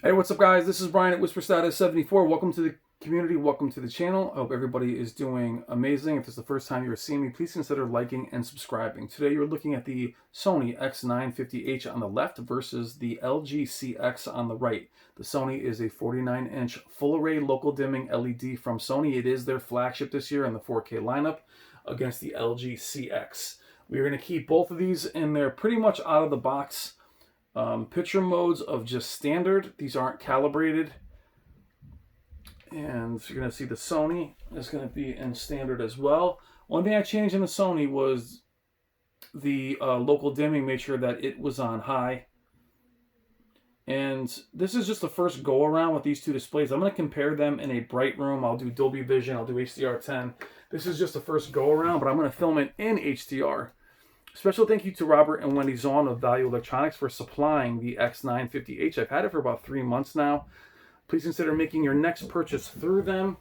Hey, what's up, guys? This is Brian at WhisperStatus74. Welcome to the community. Welcome to the channel. I hope everybody is doing amazing. If this is the first time you're seeing me, please consider liking and subscribing. Today, you're looking at the Sony X950H on the left versus the LG CX on the right. The Sony is a 49-inch full-array local dimming LED from Sony. It is their flagship this year in the 4K lineup against the LG CX. We're going to keep both of these in their pretty much out-of-the-box picture modes of just standard. These aren't calibrated. And you're going to see the Sony is going to be in standard as well. One thing I changed in the Sony was the local dimming, made sure that it was on high. And this is just the first go around with these two displays. I'm going to compare them in a bright room. I'll do Dolby Vision, I'll do HDR10. This is just the first go around, but I'm going to film it in HDR. Special thank you to Robert and Wendy Zahn of Value Electronics for supplying the X950H. I've had it for about 3 months now. Please consider making your next purchase through them.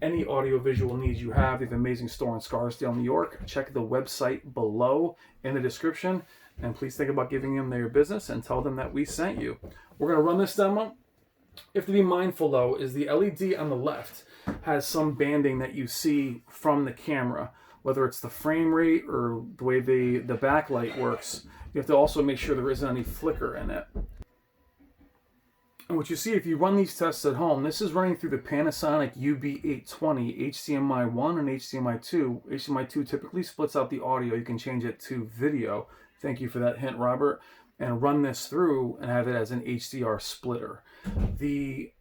Any audio-visual needs you have, they have an amazing store in Scarsdale, New York. Check the website below in the description. And please think about giving them their business and tell them that we sent you. We're going to run this demo. You have to be mindful, though, is the LED on the left has some banding that you see from the camera. Whether it's the frame rate or the way the backlight works, you have to also make sure there isn't any flicker in it. And what you see if you run these tests at home, this is running through the Panasonic UB820 HDMI 1 and HDMI 2. HDMI 2 typically splits out the audio. You can change it to video. Thank you for that hint, Robert. And run this through and have it as an HDR splitter. The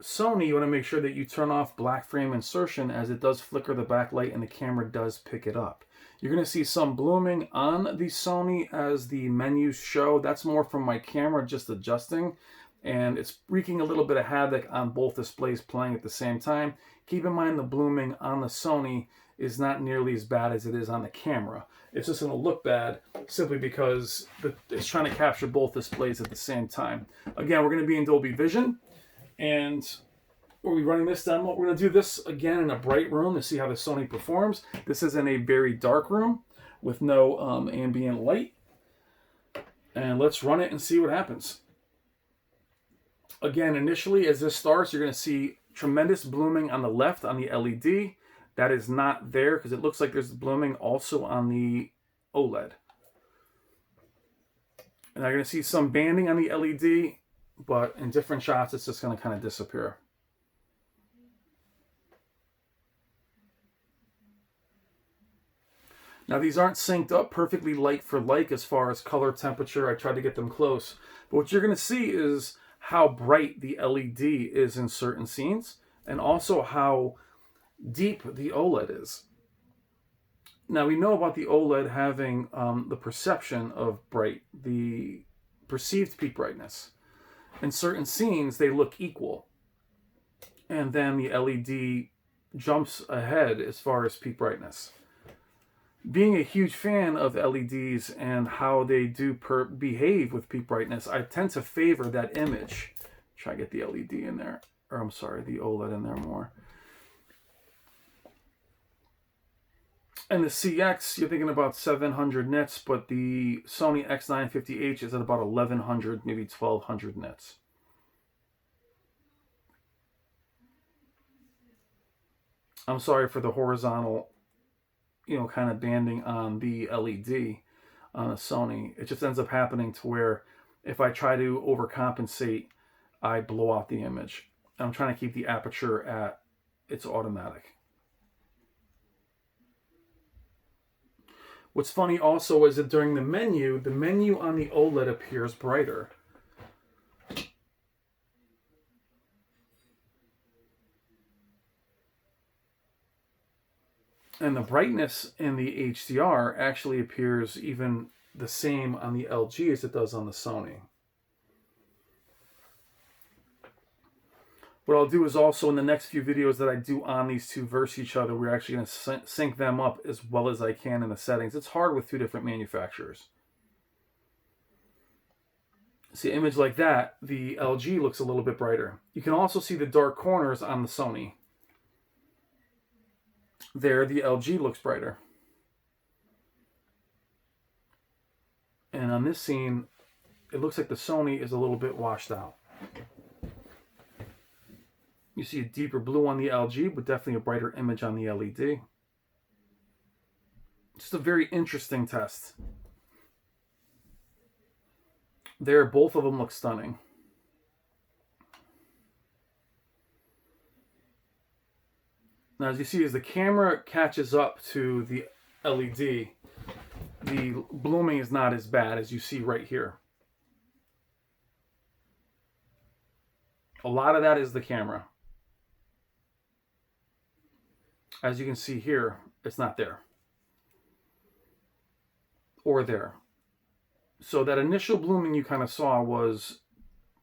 Sony, you want to make sure that you turn off black frame insertion, as it does flicker the backlight and the camera does pick it up. You're going to see some blooming on the Sony as the menus show. That's more from my camera just adjusting, and it's wreaking a little bit of havoc on both displays playing at the same time. Keep in mind the blooming on the Sony is not nearly as bad as it is on the camera. It's just going to look bad simply because it's trying to capture both displays at the same time. Again, we're going to be in Dolby Vision. And we'll be running this demo. We're going to do this again in a bright room to see how the Sony performs. This is in a very dark room with no ambient light. And let's run it and see what happens. Again, initially as this starts, you're going to see tremendous blooming on the left on the LED. That is not there because it looks like there's blooming also on the OLED. And you're going to see some banding on the LED. But in different shots, it's just going to kind of disappear. Now, these aren't synced up perfectly like for like as far as color temperature. I tried to get them close. But what you're going to see is how bright the LED is in certain scenes and also how deep the OLED is. Now, we know about the OLED having the perception of bright, the perceived peak brightness. In certain scenes, they look equal. And then the LED jumps ahead as far as peak brightness. Being a huge fan of LEDs and how they do behave with peak brightness, I tend to favor that image. Try to get the LED in there. Or I'm sorry, the OLED in there more. And the CX, you're thinking about 700 nits, but the Sony X950H is at about 1100, maybe 1200 nits. I'm sorry for the horizontal, kind of banding on the LED on the Sony. It just ends up happening to where if I try to overcompensate, I blow out the image. I'm trying to keep the aperture at its automatic. What's funny also is that during the menu on the OLED appears brighter. And the brightness in the HDR actually appears even the same on the LG as it does on the Sony. What I'll do is also in the next few videos that I do on these two versus each other, we're actually going to sync them up as well as I can in the settings. It's hard with two different manufacturers. See, an image like that, the LG looks a little bit brighter. You can also see the dark corners on the Sony. There, the LG looks brighter. And on this scene, it looks like the Sony is a little bit washed out. You see a deeper blue on the LG, but definitely a brighter image on the LED. Just a very interesting test. There, both of them look stunning. Now, as you see, as the camera catches up to the LED, the blooming is not as bad as you see right here. A lot of that is the camera. As you can see here, it's not there. Or there. So that initial blooming you kind of saw was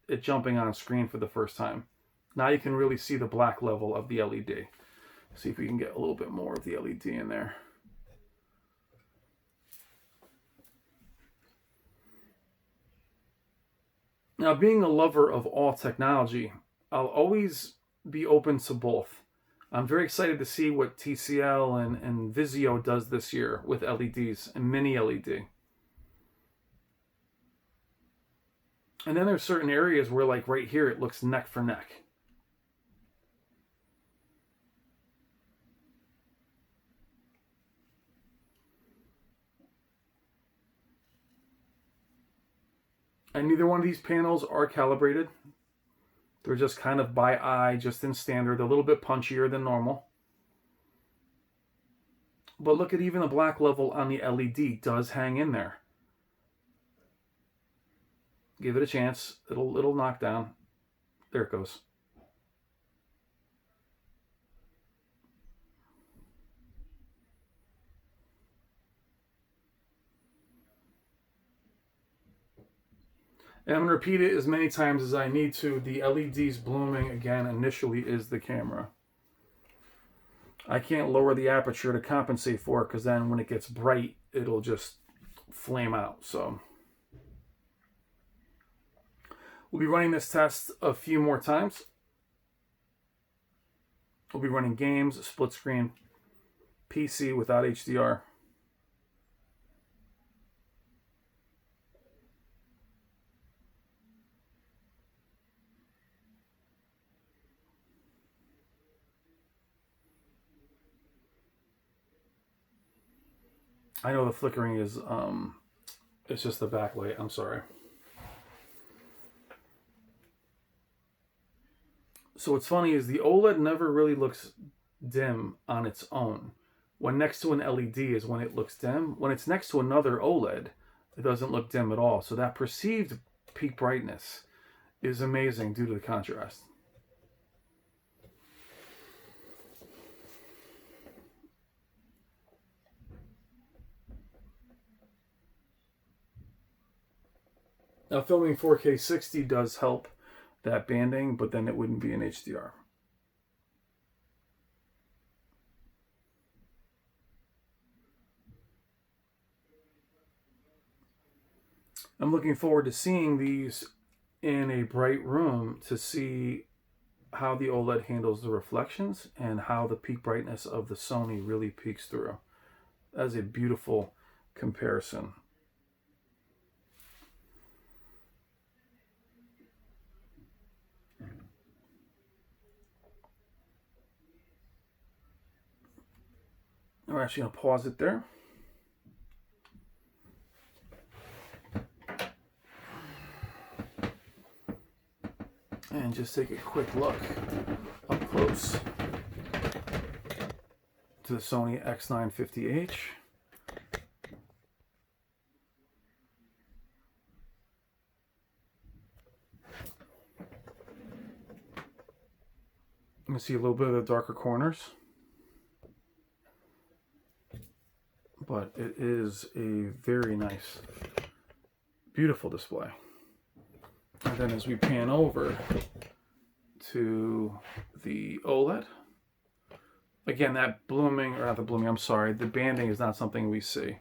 it jumping on screen for the first time. Now you can really see the black level of the LED. See if we can get a little bit more of the LED in there. Now, being a lover of all technology, I'll always be open to both. I'm very excited to see what TCL and Vizio does this year with LEDs and mini LED. And then there's certain areas where, like right here, it looks neck for neck. And neither one of these panels are calibrated. They're just kind of by eye, just in standard, a little bit punchier than normal. But look at even the black level on the LED does hang in there. Give it a chance. It'll knock down. There it goes. And I'm going to repeat it as many times as I need to. The LED's blooming, again, initially is the camera. I can't lower the aperture to compensate for it because then when it gets bright, it'll just flame out. So we'll be running this test a few more times. We'll be running games, split screen, PC without HDR. I know the flickering is, it's just the backlight. I'm sorry. So what's funny is the OLED never really looks dim on its own. When next to an LED is when it looks dim. When it's next to another OLED, it doesn't look dim at all. So that perceived peak brightness is amazing due to the contrast. Now, filming 4K 60 does help that banding, but then it wouldn't be in HDR. I'm looking forward to seeing these in a bright room to see how the OLED handles the reflections and how the peak brightness of the Sony really peeks through. That's a beautiful comparison. We're actually going to pause it there. And just take a quick look up close to the Sony X950H. You can see a little bit of the darker corners. But it is a very nice, beautiful display. And then as we pan over to the OLED, again, that blooming, or not the blooming, I'm sorry, the banding is not something we see.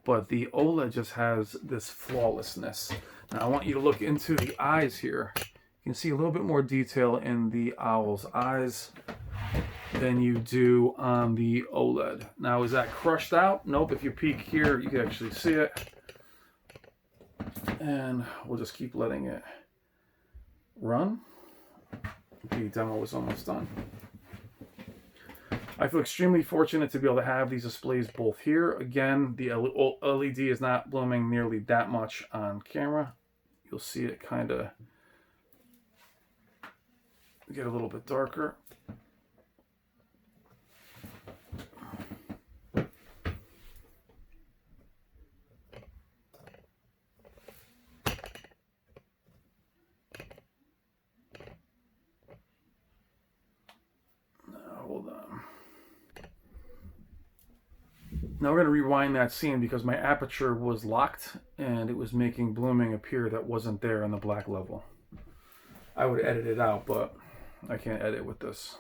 But the OLED just has this flawlessness. Now I want you to look into the eyes here. You can see a little bit more detail in the owl's eyes than you do on the OLED. Now, is that crushed out? Nope. If you peek here, you can actually see it. And we'll just keep letting it run. the demo was almost done. I feel extremely fortunate to be able to have these displays both here. Again, the LED is not blooming nearly that much on camera. You'll see it kind of get a little bit darker. Hold on. Now we're going to rewind that scene because my aperture was locked and it was making blooming appear that wasn't there in the black level. I would edit it out, but I can't edit with this.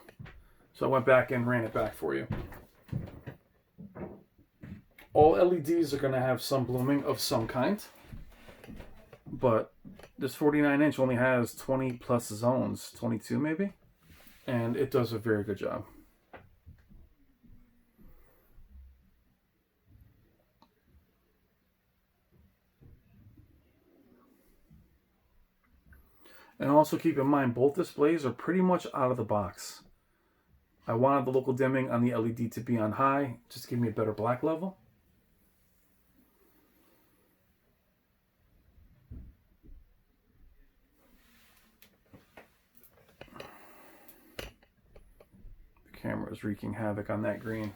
So I went back and ran it back for you. All LEDs are going to have some blooming of some kind, but this 49-inch only has 20 plus zones, 22 maybe, and it does a very good job. And also keep in mind, both displays are pretty much out of the box. I wanted the local dimming on the LED to be on high, just to give me a better black level. The camera is wreaking havoc on that green.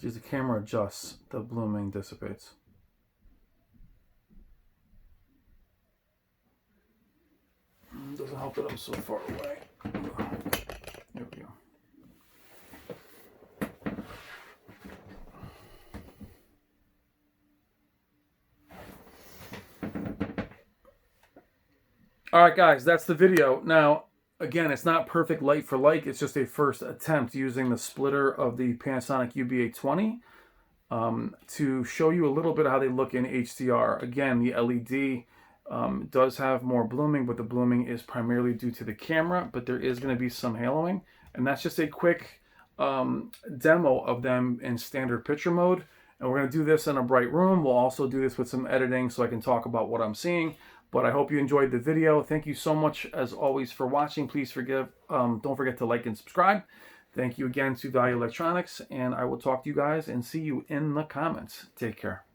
As the camera adjusts, the blooming dissipates. Doesn't help that I'm so far away. There we go. All right, guys, that's the video. Now, again, it's not perfect light for light. It's just a first attempt using the splitter of the Panasonic UB820 to show you a little bit of how they look in HDR. Again, the LED does have more blooming, but the blooming is primarily due to the camera, but there is going to be some haloing. And that's just a quick demo of them in standard picture mode. And we're going to do this in a bright room. We'll also do this with some editing so I can talk about what I'm seeing. But I hope you enjoyed the video. Thank you so much, as always, for watching. Please don't forget to like and subscribe. Thank you again to Value Electronics, and I will talk to you guys and see you in the comments. Take care.